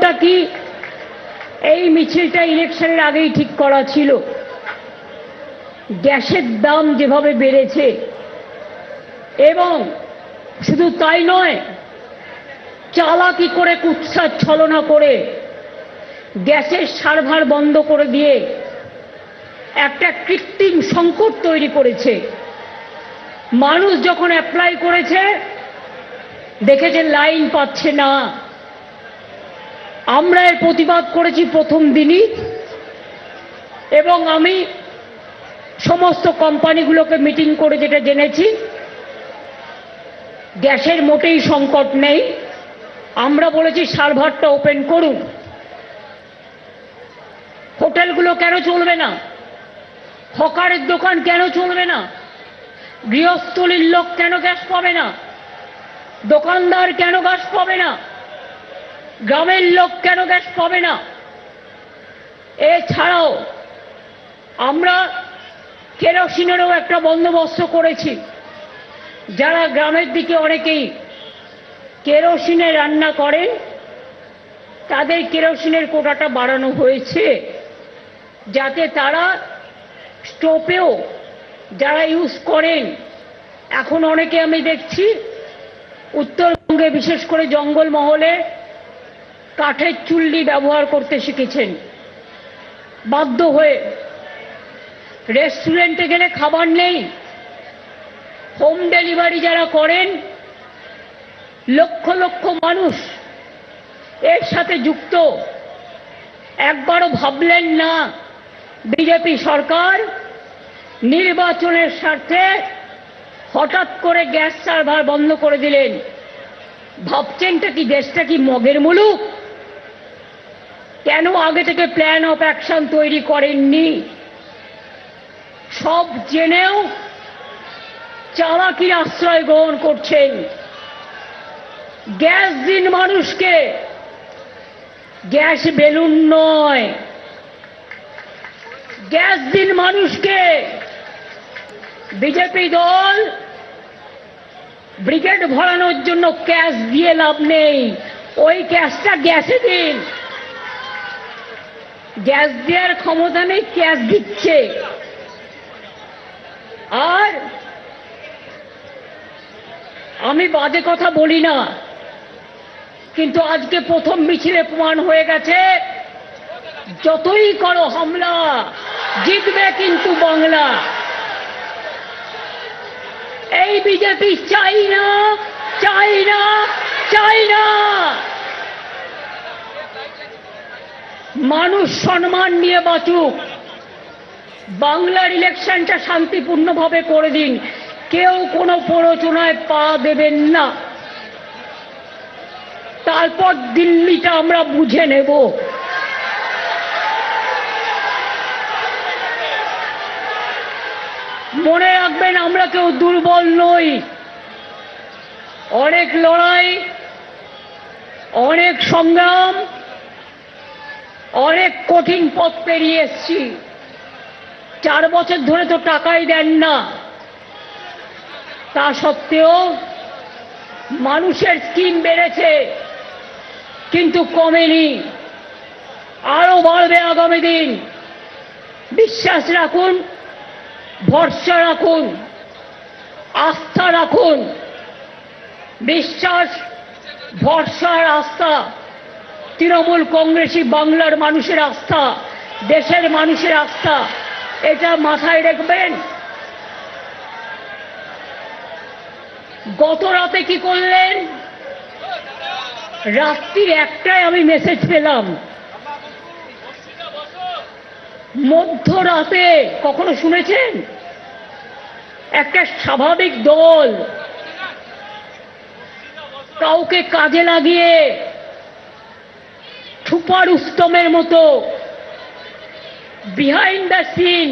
টা কি এই মিছিলটা ইলেকশনের আগেই ঠিক করা ছিল। গ্যাসের দাম যেভাবে বেড়েছে এবং শুধু তাই নয়, চালাকি করে কুৎসা ছলনা করে গ্যাসের সার্ভার বন্ধ করে দিয়ে একটা কৃত্রিম সংকট তৈরি করেছে। মানুষ যখন অ্যাপ্লাই করেছে দেখেছে লাইন পাচ্ছে না। আমরা এর প্রতিবাদ করেছি প্রথম দিনই এবং আমি সমস্ত কোম্পানিগুলোকে মিটিং করে যেটা জেনেছি, গ্যাসের মোটেই সংকট নেই। আমরা বলেছি সার্ভারটা ওপেন করুন। হোটেলগুলো কেন চলবে না? হকারের দোকান কেন চলবে না? গৃহস্থলীর লোক কেন গ্যাস পাবে না? দোকানদার কেন গ্যাস পাবে না? গ্রামের লোক কেন গ্যাস পাবে না? এছাড়াও আমরা কেরোসিনেরও একটা বন্দোবস্ত করেছি। যারা গ্রামের দিকে অনেকেই কেরোসিনে রান্না করেন তাদের কেরোসিনের কোটাটা বাড়ানো হয়েছে, যাতে তারা স্টোভেও যারা ইউজ করেন, এখন অনেকে আমি দেখছি উত্তরবঙ্গে বিশেষ করে জঙ্গলমহলে কাঠের চুল্লি ব্যবহার করতে শিখেছেন বাধ্য হয়ে। রেস্টুরেন্টে গেলে খাবার নেই, হোম ডেলিভারি যারা করেন, লক্ষ লক্ষ মানুষ এর সাথে যুক্ত। একবারও ভাবলেন না বিজেপি সরকার নির্বাচনের স্বার্থে হঠাৎ করে গ্যাস সার্ভার বন্ধ করে দিলেন। ভাবছেনটা কি দেশটা কি মগের মুলুক? কেন আগে থেকে প্ল্যান অফ অ্যাকশন তৈরি করেননি? সব জেনেও চালাকির আশ্রয় গ্রহণ করছেন। গ্যাস দিন মানুষকে, গ্যাস বেলুন নয়। গ্যাস দিন মানুষকে। বিজেপি দল ব্রিগেড ভরানোর জন্য ক্যাশ দিয়ে লাভ নেই, ওই ক্যাশটা গ্যাসে দিন। গ্যাস দেওয়ার ক্ষমতা নেই, ক্যাশ দিচ্ছে। আর আমি বাজে কথা বলি না, কিন্তু আজকে প্রথম মিছিলে প্রমাণ হয়ে গেছে যতই করো হামলা জিতবে কিন্তু বাংলা। এই বিজেপি চাই না, চাই না, চাই না। মানুষ সম্মান নিয়ে বাঁচুক। বাংলার ইলেকশনটা শান্তিপূর্ণভাবে করে দিন। কেউ কোনো প্ররোচনায় পা দেবেন না। তারপর দিল্লিটা আমরা বুঝে নেব। মনে রাখবেন, আমরা কেউ দুর্বল নই। অনেক লড়াই, অনেক সংগ্রাম, অনেক কঠিন পথ পেরিয়ে এসেছি। 4 বছর ধরে তো টাকাই দেন না। তা সত্ত্বেও মানুষের স্কিম বেড়েছে কিন্তু কমেনি, আরো বাড়বে আগামী দিন। বিশ্বাস রাখুন, ভরসা রাখুন, আস্থা রাখুন। বিশ্বাস, ভরসা আর আস্থা তৃণমূল কংগ্রেসই বাংলার মানুষের আস্থা, দেশের মানুষের আস্থা। এটা মাথায় রাখবেন। গত রাতে কি করলেন? রাত্রির 1টায় আমি মেসেজ পেলাম। মধ্যরাতে কখনো শুনেছেন একটা স্বাভাবিক দল কাউকে কাজে লাগিয়ে ছুপা রুস্তমের মতো বিহাইন্ড দ্য সিন